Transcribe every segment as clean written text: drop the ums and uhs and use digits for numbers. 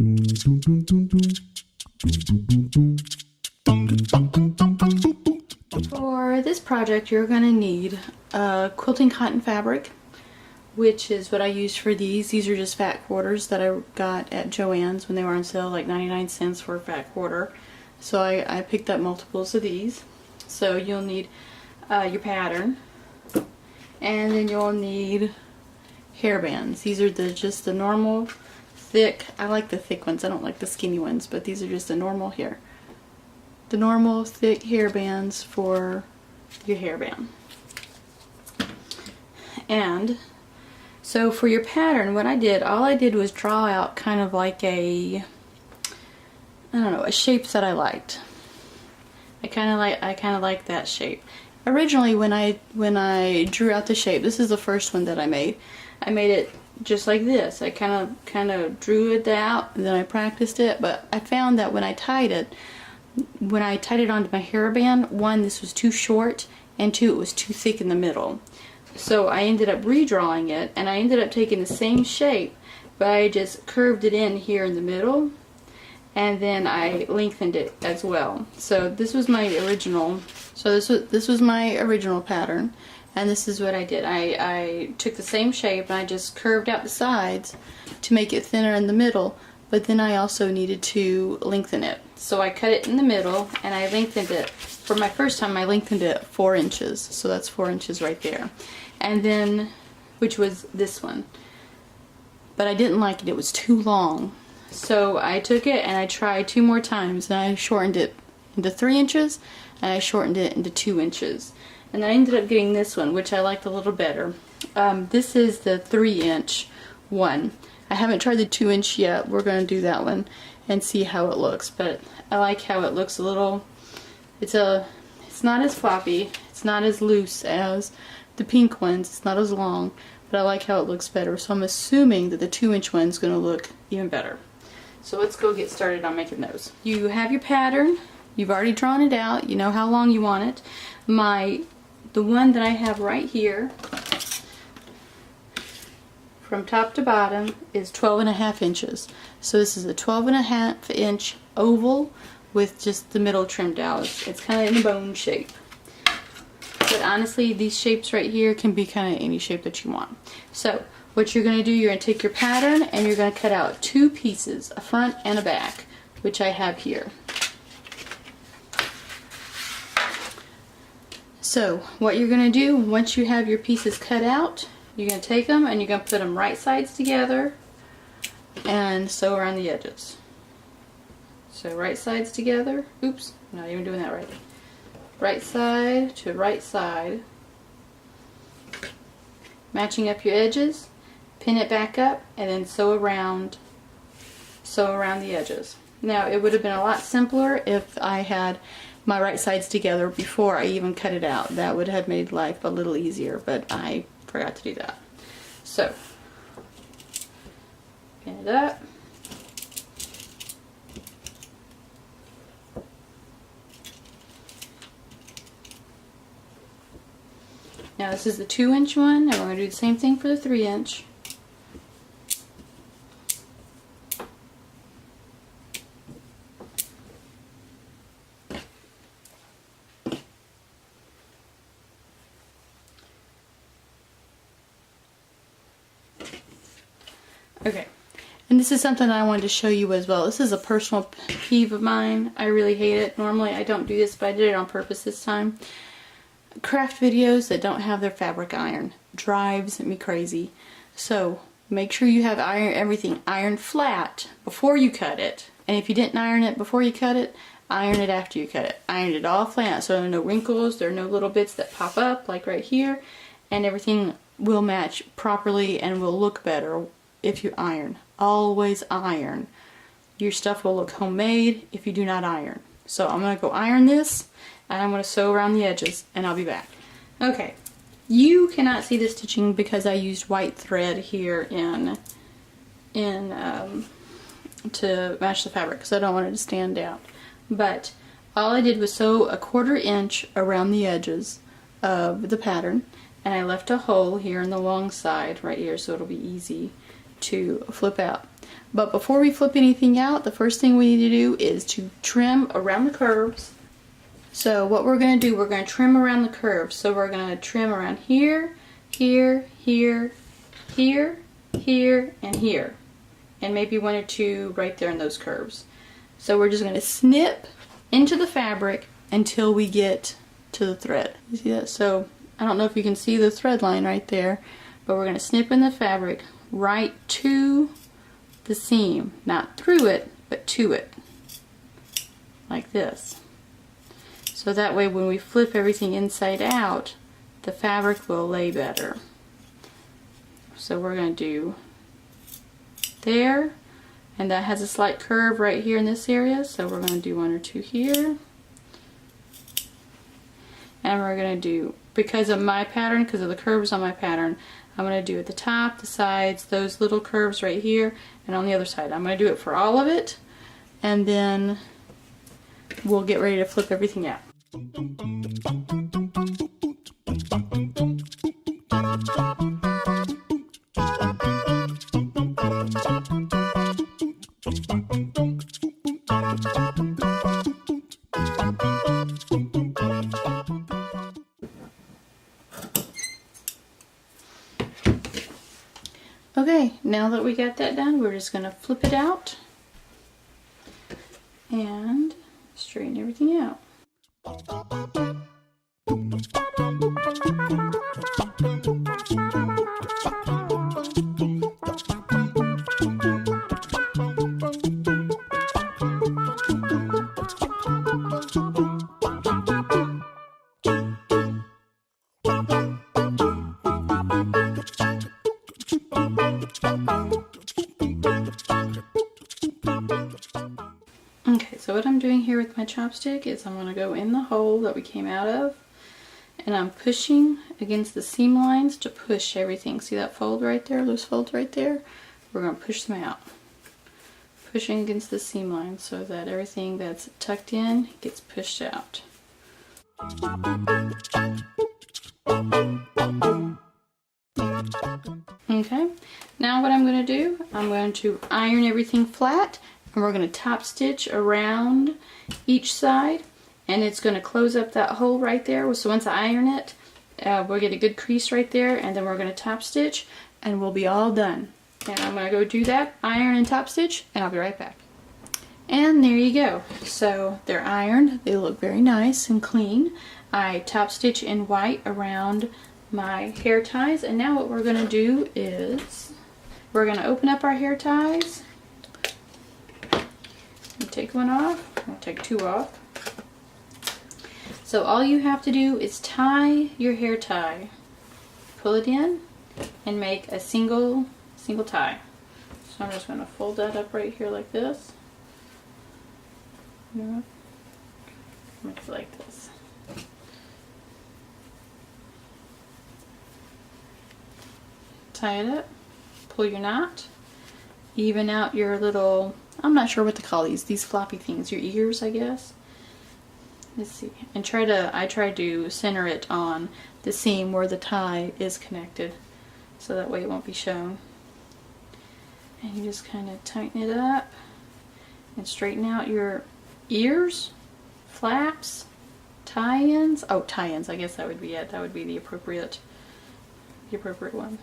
For this project, you're going to need quilting cotton fabric, which is what I used for these. These are just fat quarters that I got at Joann's when they were on sale, like 99 cents for a fat quarter. So I picked up multiples of these. So you'll need your pattern, and then you'll need hair bands. These are just the normal thick. I like the thick ones. I don't like the skinny ones, but these are just the normal hair. The normal thick hair bands for your hairband. And so for your pattern, what I did, all I did was draw out kind of like a, I don't know, a shape that I liked. I kind of like that shape. Originally, when I drew out the shape, this is the first one that I made. I made it just like this. I kind of drew it out, and then I practiced it. But I found that when I tied it onto my hairband, one, this was too short, and two, it was too thick in the middle. So I ended up redrawing it, and I ended up taking the same shape, but I just curved it in here in the middle, and then I lengthened it as well. So this was my original. So this was my original pattern, and this is what I did. I took the same shape and I just curved out the sides to make it thinner in the middle, but then I also needed to lengthen it. So I cut it in the middle and I lengthened it. For my first time, I lengthened it 4 inches. So that's 4 inches right there. And then, which was this one. But I didn't like it. It was too long. So I took it and I tried 2 more times, and I shortened it into 3 inches, and I shortened it into 2 inches. And then I ended up getting this one, which I liked a little better. This is the 3-inch one. I haven't tried the 2-inch yet. We're going to do that one and see how it looks. But I like how it looks a little. It's not as floppy. It's not as loose as the pink ones. It's not as long. But I like how it looks better. So I'm assuming that the 2-inch one is going to look even better. So let's go get started on making those. You have your pattern. You've already drawn it out. You know how long you want it. The one that I have right here, from top to bottom, is 12.5 inches. So this is a 12.5 inch oval with just the middle trimmed out. It's kind of in a bone shape. But honestly, these shapes right here can be kind of any shape that you want. So what you're going to do, you're going to take your pattern and you're going to cut out 2 pieces, a front and a back, which I have here. So what you're going to do, once you have your pieces cut out, you're going to take them and you're going to put them right sides together and sew around the edges. So right sides together. Oops, not even doing that right. Right side to right side. Matching up your edges, pin it back up, and then sew around the edges. Now it would have been a lot simpler if I had my right sides together before I even cut it out. That would have made life a little easier, but I forgot to do that. So, pin it up. Now this is the 2-inch one, and we're going to do the same thing for the 3-inch. Okay, and this is something I wanted to show you as well. This is a personal peeve of mine. I really hate it. Normally I don't do this, but I did it on purpose this time. Craft videos that don't have their fabric iron drives me crazy. So make sure you have everything ironed flat before you cut it. And if you didn't iron it before you cut it, iron it after you cut it. Iron it all flat so there are no wrinkles, there are no little bits that pop up like right here, and everything will match properly and will look better if you iron. Always iron. Your stuff will look homemade if you do not iron. So I'm going to go iron this, and I'm going to sew around the edges, and I'll be back. Okay, you cannot see the stitching because I used white thread here to match the fabric because I don't want it to stand out. But all I did was sew a 1/4 inch around the edges of the pattern, and I left a hole here on the long side right here so it'll be easy to flip out. But before we flip anything out, the first thing we need to do is to trim around the curves. So what we're going to do, we're going to trim around the curves. So we're going to trim around here, here, here, here, here, and here. And maybe one or two right there in those curves. So we're just going to snip into the fabric until we get to the thread. You see that? So I don't know if you can see the thread line right there, but we're going to snip in the fabric right to the seam. Not through it, but to it. Like this. So that way when we flip everything inside out, the fabric will lay better. So we're going to do there, and that has a slight curve right here in this area, so we're going to do one or two here. And we're going to do, because of my pattern, because of the curves on my pattern, I'm going to do at the top, the sides, those little curves right here, and on the other side. I'm going to do it for all of it, and then we'll get ready to flip everything out. Okay, now that we got that done, we're just going to flip it out and straighten everything out. Okay, so what I'm doing here with my chopstick is I'm going to go in the hole that we came out of, and I'm pushing against the seam lines to push everything. See that fold right there, loose fold right there? We're going to push them out. Pushing against the seam lines so that everything that's tucked in gets pushed out. Okay, now what I'm going to do, I'm going to iron everything flat, and we're going to top stitch around each side, and it's going to close up that hole right there. So once I iron it, we'll get a good crease right there, and then we're going to top stitch, and we'll be all done. And I'm going to go do that, iron and top stitch, and I'll be right back. And there you go. So they're ironed, they look very nice and clean. I top stitch in white around my hair ties, and now what we're going to do is we're going to open up our hair ties. Take one off, I'll take two off. So all you have to do is tie your hair tie. Pull it in and make a single tie. So I'm just going to fold that up right here like this. Make it like this. Tie it up, pull your knot, even out your little, I'm not sure what to call these floppy things, your ears, I guess. Let's see, and I try to center it on the seam where the tie is connected, so that way it won't be shown. And you just kind of tighten it up and straighten out your ears, flaps, tie-ins. Oh, tie-ins, I guess that would be it. That would be the appropriate one.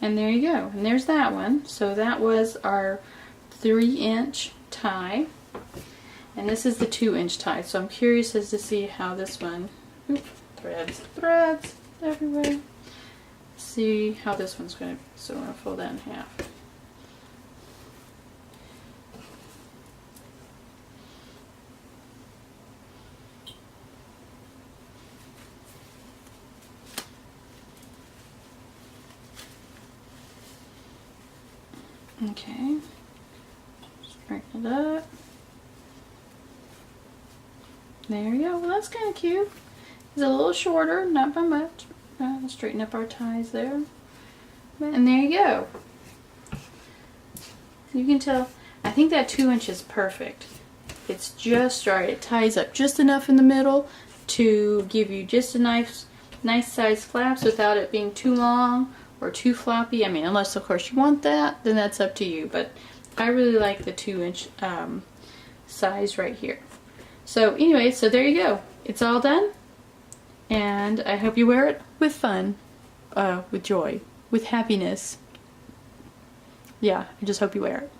And there you go. And there's that one. So that was our 3-inch tie. And this is the 2-inch tie. So I'm curious as to see how this one, threads everywhere. See how this one's going to, so I'm going to fold that in half. Okay, straighten it up. There you go. Well, that's kind of cute. It's a little shorter, not by much. Straighten up our ties there. And there you go. You can tell, I think that 2-inch is perfect. It's just right. It ties up just enough in the middle to give you just a nice size flaps without it being too long or too floppy. I mean, unless of course you want that, then that's up to you. But I really like the 2-inch size right here. So anyway, so there you go. It's all done. And I hope you wear it with fun, with joy, with happiness. Yeah, I just hope you wear it.